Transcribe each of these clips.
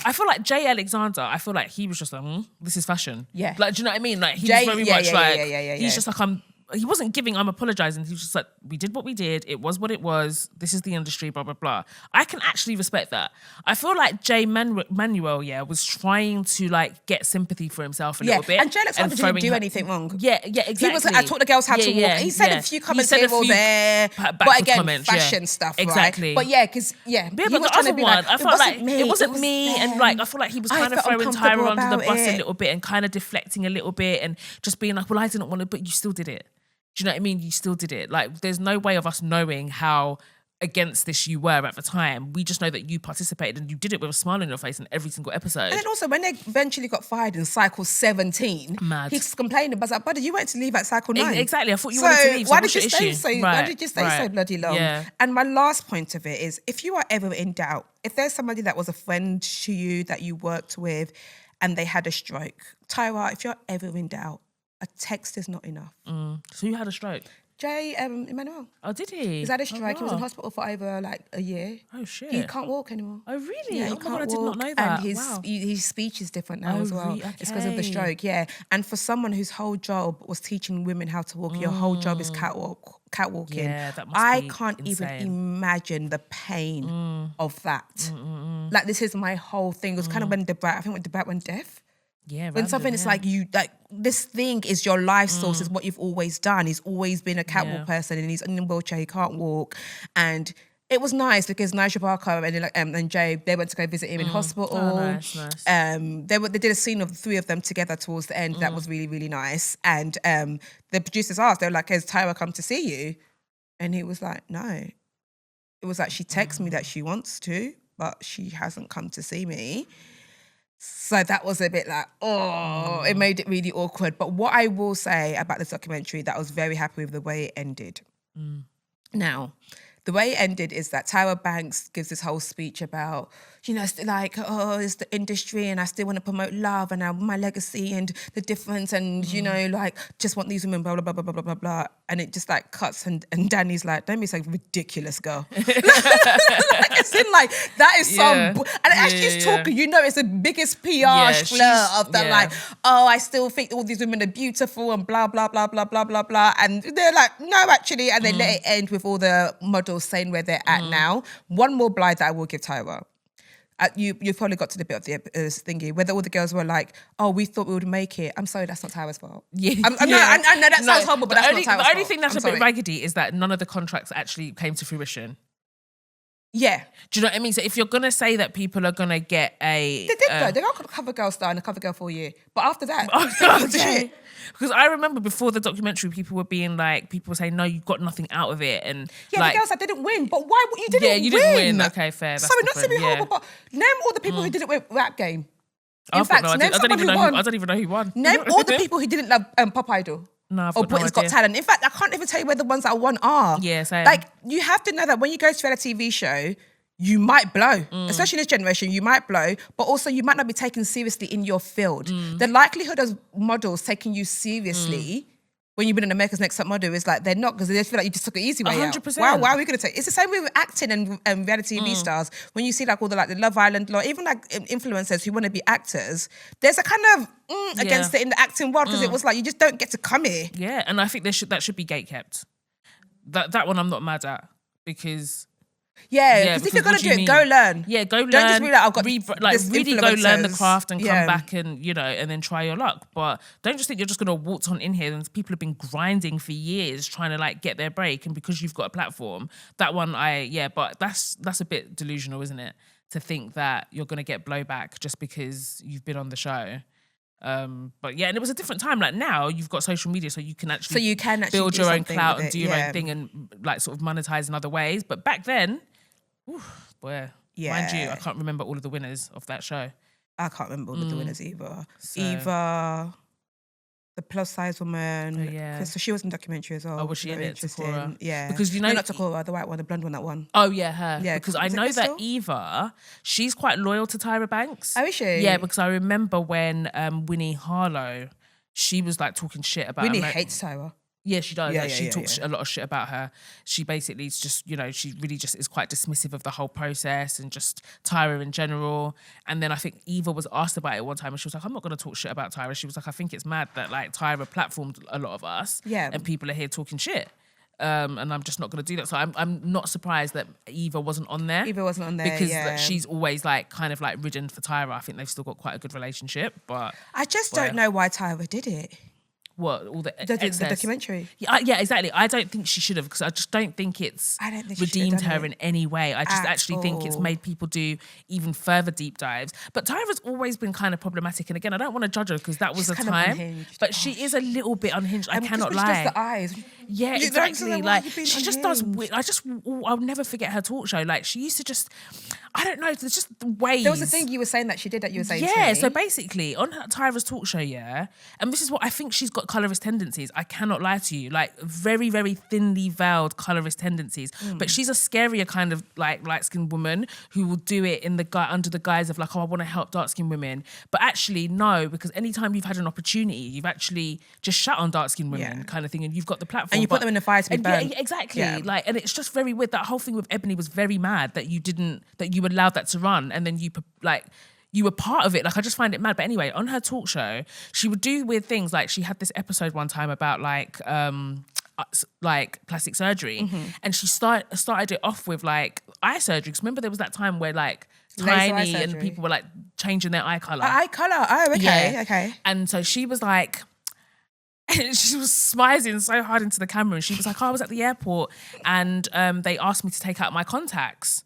I feel like Jay Alexander, I feel like he was just like, this is fashion. Yeah. Like, do you know what I mean? Like, he Jay, was very yeah, much yeah, like, yeah. he's just like, he wasn't giving, I'm apologizing. He was just like, we did what we did. It was what it was. This is the industry, blah, blah, blah. I can actually respect that. I feel like Jay Manuel, was trying to like get sympathy for himself a little bit. And Jay Alexander didn't do anything wrong. Yeah, exactly. He was like, I taught the girls how to walk. He said a few comments here or there. But again, fashion stuff, exactly. Right? But yeah, because, but the other one, I felt like it wasn't me. And like, I feel like he was kind of throwing Tyra under the bus a little bit and kind of deflecting a little bit and just being like, well, I didn't want to, but you still did it. Do you know what I mean? You still did it. Like, there's no way of us knowing how against this you were at the time. We just know that you participated and you did it with a smile on your face in every single episode. And then also, when they eventually got fired in cycle 17, he's complaining about that. Buddy, you wanted to leave at cycle 9. Exactly. I thought you wanted to leave. So why did you stay so bloody long? Yeah. And my last point of it is, if you are ever in doubt, if there's somebody that was a friend to you that you worked with and they had a stroke, Tyra, if you're ever in doubt, a text is not enough. So you had a stroke? Jay Emmanuel. Oh, did he? He's had a stroke. Wow. He was in hospital for over like a year. Oh, shit. He can't walk anymore. Oh, really? Yeah, oh, my God, I did not know that. And his speech is different now as well. Okay. It's because of the stroke, yeah. And for someone whose whole job was teaching women how to walk, your whole job is catwalking. Yeah, that must I be can't insane. even imagine the pain of that. Like, this is my whole thing. It was kind of when Debrat went deaf. Yeah, when something is like this thing is your life source, is what you've always done. He's always been a catwalk person, and he's in a wheelchair, he can't walk. And it was nice because Nigel Barker and Jay, they went to go visit him in hospital. Oh, nice. They did a scene of the three of them together towards the end. That was really, really nice. And the producers asked, they were like, has Tyra come to see you? And he was like, no. It was like, she texts me that she wants to, but she hasn't come to see me. So that was a bit like, it made it really awkward. But what I will say about this documentary, that I was very happy with the way it ended. Now, the way it ended is that Tyra Banks gives this whole speech about, it's the industry and I still want to promote love and my legacy and the difference and, just want these women, blah, blah, blah, blah, blah, blah, blah. And it just like cuts and Danny's like, don't be so ridiculous, girl. It's in like, that is and as she's talking, it's the biggest PR slur of the I still think all these women are beautiful and blah, blah, blah, blah, blah, blah, blah. And they're like, no, actually. And they let it end with all the models saying where they're at now. One more blind that I will give Tyra. You've probably got to the bit of the thingy, whether all the girls were like, oh, we thought we would make it. I'm sorry, that's not Tyra's fault. I know that sounds horrible, but that's not Tyra's fault. The only thing that's a bit raggedy is that none of the contracts actually came to fruition. Yeah. Do you know what I mean? So if you're going to say that people are going to get a... They did though. They got a cover girl star and a cover girl for a year. But after that... Because I remember before the documentary, people were saying, no, you got nothing out of it. And the girls that didn't win. But why? You didn't win. Yeah, you didn't win. Okay, fair. Sorry, not to be horrible, but name all the people who didn't win Rap Game. In fact, I don't even know who won. Name all the people who didn't love Pop Idol. No, or Britain's Got Talent. In fact, I can't even tell you where the ones that won are. Yeah, same. Like, you have to know that when you go to a TV show, you might blow, especially in this generation, you might blow, but also you might not be taken seriously in your field. The likelihood of models taking you seriously when you've been in America's Next Top Model is like, they're not, because they feel like you just took an easy way 100%. out. Why are we going to take? It's the same way with acting and reality TV stars. When you see like all the the Love Island, even like influencers who want to be actors, there's a kind of against it in the acting world, because it was like, you just don't get to come here. Yeah, and I think that should be gatekept. That one I'm not mad at, because... Yeah, because if you're going to do it, go learn. Yeah, go learn. Don't just be like, I've got really go learn the craft and come back and, and then try your luck. But don't just think you're just going to waltz on in here, and people have been grinding for years trying to get their break, and because you've got a platform, that one but that's a bit delusional, isn't it? To think that you're going to get blowback just because you've been on the show. But and it was a different time. Like, now you've got social media, so you can actually build your own clout and do your own thing and sort of monetize in other ways. But back then, mind you, I can't remember all of the winners of that show. I can't remember all of the winners either. Eva, the plus size woman. So she was in the documentary as well. Oh, was she in it? Takora? Yeah. Because not Takora, the white one, the blonde one that won. Oh yeah, her. Yeah, because I know that Eva, she's quite loyal to Tyra Banks. Oh, is she? Yeah, because I remember when Winnie Harlow, she was talking shit about Winnie hates Tyra. Yeah, she does. She talks a lot of shit about her. She basically is just, she really just is quite dismissive of the whole process and just Tyra in general. And then I think Eva was asked about it one time and she was like, I'm not going to talk shit about Tyra. She was like, I think it's mad that like Tyra platformed a lot of us and people are here talking shit. And I'm just not going to do that. So I'm not surprised that Eva wasn't on there. Because like, she's always like kind of like ridden for Tyra. I think they've still got quite a good relationship. But I just don't know why Tyra did it. What, all the documentary? Yeah, exactly. I don't think she should have, because I just don't think it's redeemed her in any way. I just actually think it's made people do even further deep dives. But Tyra's always been kind of problematic. And again, I don't want to judge her because that was a time. But she is a little bit unhinged. I cannot lie. She does the eyes. Yeah, exactly. Like she just does. I'll never forget her talk show. Like she used to just, I don't know. There's just the ways. There was a thing you were saying that she did that you were saying. Yeah. So basically, on Tyra's talk show, and this is what I think, she's got colorist tendencies. I cannot lie to you. Like very, very thinly veiled colorist tendencies. But she's a scarier kind of like light-skinned woman who will do it under the guise of like, oh, I want to help dark-skinned women. But actually, no, because anytime you've had an opportunity, you've actually just shut on dark-skinned women kind of thing, and you've got the platform. And you put them in the fire to be burned. Yeah, exactly. Yeah. Like, and it's just very weird. That whole thing with Ebony was very mad that you allowed that to run, and then you were part of it. Like, I just find it mad. But anyway, on her talk show, she would do weird things. Like, she had this episode one time about like plastic surgery, and she started it off with like eye surgery. Because remember, there was that time where like Tiny and people were like changing their eye color. Oh, okay, okay. And so she was like. She was smizing so hard into the camera, and she was like, I was at the airport and they asked me to take out my contacts.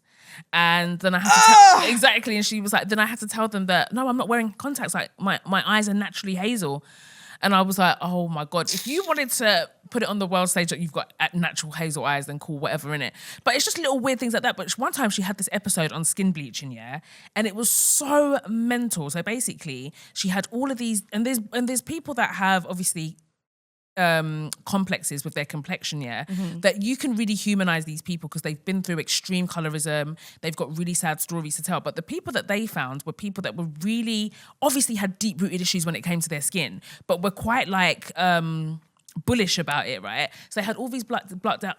And then I had to exactly, and she was like, then I had to tell them that, no, I'm not wearing contacts. Like my eyes are naturally hazel. And I was like, oh my God, if you wanted to put it on the world stage that you've got natural hazel eyes, then cool, whatever in it. But it's just little weird things like that. But one time she had this episode on skin bleaching, and it was so mental. So basically she had all of these, and there's people that have obviously complexes with their complexion, that you can really humanize these people because they've been through extreme colorism, they've got really sad stories to tell. But the people that they found were people that were really obviously had deep-rooted issues when it came to their skin, but were quite like bullish about it, right? So they had all these black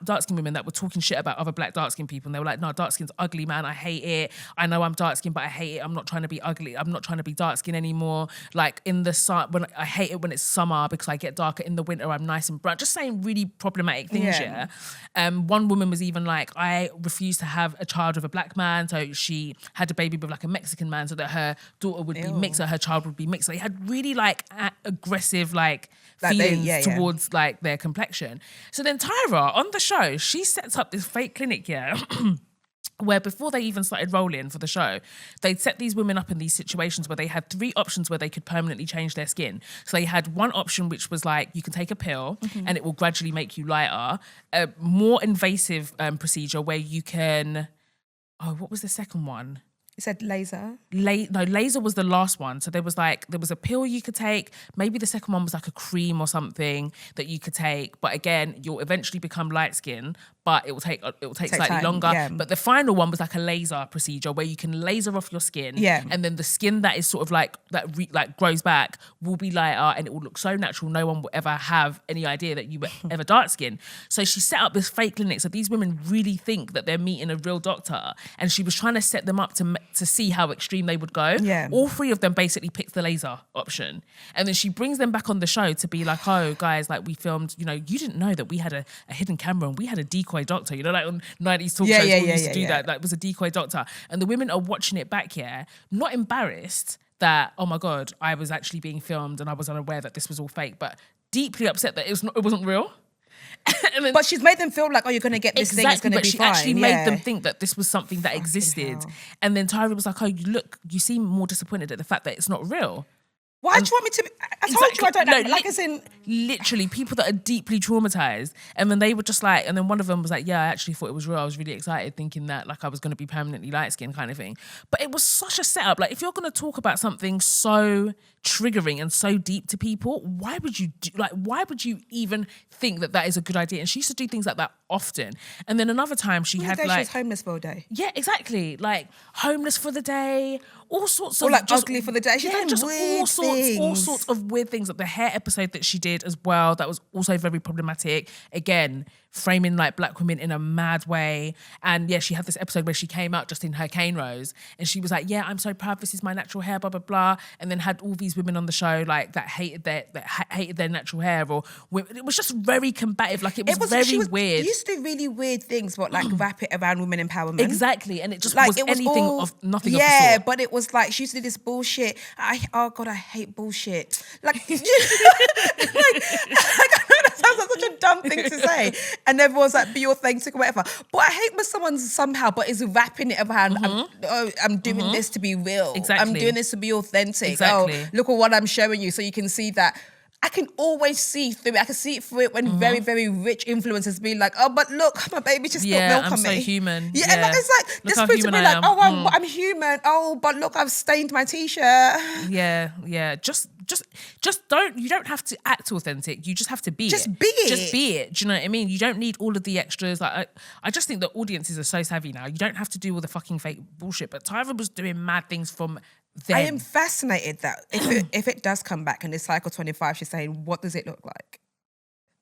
dark-skinned women that were talking shit about other black dark-skinned people, and they were like, no, dark-skin's ugly, man, I hate it. I know I'm dark-skinned, but I hate it. I'm not trying to be ugly. I'm not trying to be dark-skinned anymore. Like in the sun, when I hate it when it's summer because I get darker. In the winter, I'm nice and brown. Just saying really problematic things, One woman was even like, I refuse to have a child with a black man, so she had a baby with like a Mexican man so that her daughter would be mixed or her child would be mixed. So they had really like aggressive like feelings towards like their complexion. So then Tyra on the show, she sets up this fake clinic where before they even started rolling for the show, they'd set these women up in these situations where they had 3 options where they could permanently change their skin. So they had one option which was like, you can take a pill and it will gradually make you lighter. A more invasive procedure where you can, what was the second one? You said laser? No, laser was the last one. So there was a pill you could take. Maybe the second one was like a cream or something that you could take. But again, you'll eventually become light skin, but it will take slightly time, longer. But the final one was like a laser procedure where you can laser off your skin. And then the skin that is sort of like, grows back will be lighter and it will look so natural. No one will ever have any idea that you were ever dark skin. So she set up this fake clinic. So these women really think that they're meeting a real doctor. And she was trying to set them up to see how extreme they would go. All 3 of them basically picked the laser option. And then she brings them back on the show to be like, oh, guys, like we filmed, you didn't know that we had a hidden camera and we had a decoy doctor, like on 90s talk shows, we used to do that. Like, it was a decoy doctor. And the women are watching it back not embarrassed that, oh my God, I was actually being filmed and I was unaware that this was all fake, but deeply upset that it wasn't real. Then, but she's made them feel like, oh, you're going to get this thing, it's going to be fine. But she actually made them think that this was something that existed. Hell. And then Tyra was like, oh, you seem more disappointed at the fact that it's not real. Why do you want me to? I told you I don't know. Like, as in, literally, people that are deeply traumatized, and then they were just like, and then one of them was like, "Yeah, I actually thought it was real. I was really excited, thinking that like I was going to be permanently light skinned, kind of thing." But it was such a setup. Like, if you're going to talk about something so triggering and so deep to people. Why would you even think that is a good idea? And she used to do things like that often. And then another time she had she was homeless for a day. Yeah, exactly. Like homeless for the day, all sorts of, or like ugly for the day. She's done just weird all sorts of weird things. Like the hair episode that she did as well, that was also very problematic. Again, framing like black women in a mad way. And yeah, she had this episode where she came out just in her cane rose and she was like, yeah, I'm so proud, this is my natural hair, blah blah blah. And then had all these women on the show like that hated their natural hair, or it was just very combative. Like it was very weird. She used to do really weird things, but like wrap it around women empowerment. Exactly, and it just like, was anything of nothing. Yeah, but it was like she used to do this bullshit. Oh God, I hate bullshit. Like, I know that sounds like such a dumb thing to say, and everyone's like, be authentic or whatever. But I hate when someone somehow is wrapping it around. I'm doing this to be real. Exactly. I'm doing this to be authentic. Exactly. Oh, look at what I'm showing you, so you can see that. I can always see through it. I can see it through it when very, very rich influencers be like, oh, but look, my baby just spilled milk on me. I'm so human. Yeah, and it's like, this proves to be like, I'm human. Oh, but look, I've stained my t-shirt. Yeah. Just don't, you don't have to act authentic. You just have to be it. Just be it. Just be it. Do you know what I mean? You don't need all of the extras. Like I just think that audiences are so savvy now. You don't have to do all the fucking fake bullshit. But Tyra was doing mad things from then. I am fascinated that if it does come back and it's cycle 25, she's saying, what does it look like?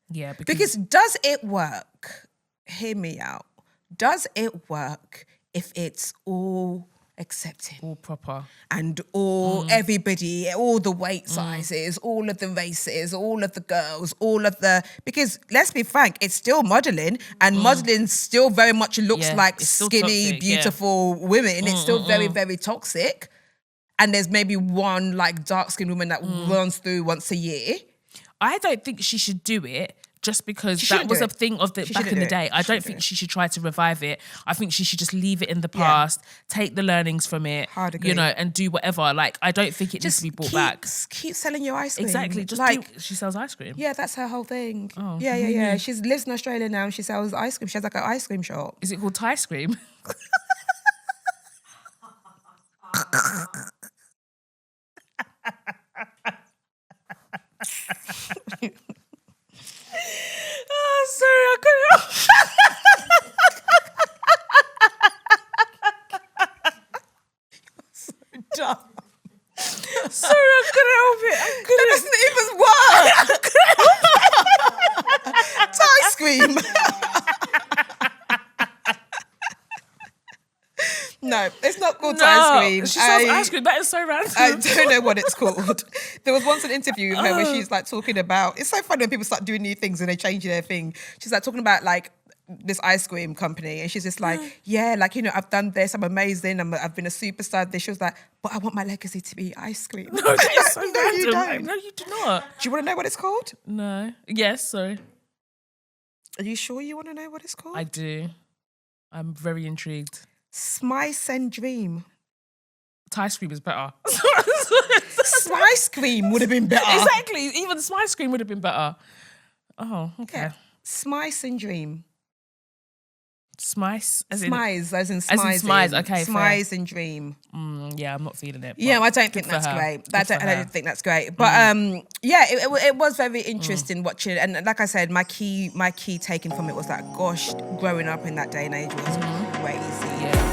Yeah. Because does it work? Hear me out. Does it work if it's all accepted? All proper. And all everybody, all the weight sizes, all of the races, all of the girls, because let's be frank, it's still modelling, and modelling still very much looks like skinny, toxic, beautiful women. It's still very, very toxic. And there's maybe one like dark-skinned woman that runs through once a year. I don't think she should do it just because that was a thing of back in the day. I don't think she should try to revive it. I think she should just leave it in the past, take the learnings from it, and do whatever. Like, I don't think it needs to be brought back. Keep selling your ice cream. Exactly. Just she sells ice cream. Yeah, that's her whole thing. Oh, yeah. She lives in Australia now and she sells ice cream. She has like an ice cream shop. Is it called Thai Scream? Oh, sorry, I couldn't. So dumb. Sorry, I couldn't help it. That doesn't even work. Thai Scream. No, it's not called Thai Scream. She sells ice cream. That is so random. I don't know what it's called. There was once an interview with her where she's like talking about, it's so funny when people start doing new things and they change their thing. She's like talking about like this ice cream company, and she's just like, I've done this, I'm amazing, I've been a superstar. She was like, but I want my legacy to be ice cream. No, that is so no, random. You don't. No, you do not. Do you want to know what it's called? No. Yes, sorry. Are you sure you want to know what it's called? I do. I'm very intrigued. Smice and Dream. Thai Scream is better. Smice Cream would have been better. Exactly. Even Smice Cream would have been better. Oh, okay. Yeah. Smice and Dream. Smice? As in Smize. Okay, Smize and Dream. Yeah, I'm not feeling it. Yeah, I don't think that's great. I don't think that's great. But it was very interesting watching it. And like I said, my key taking from it was that, gosh, growing up in that day and age was crazy. Yeah.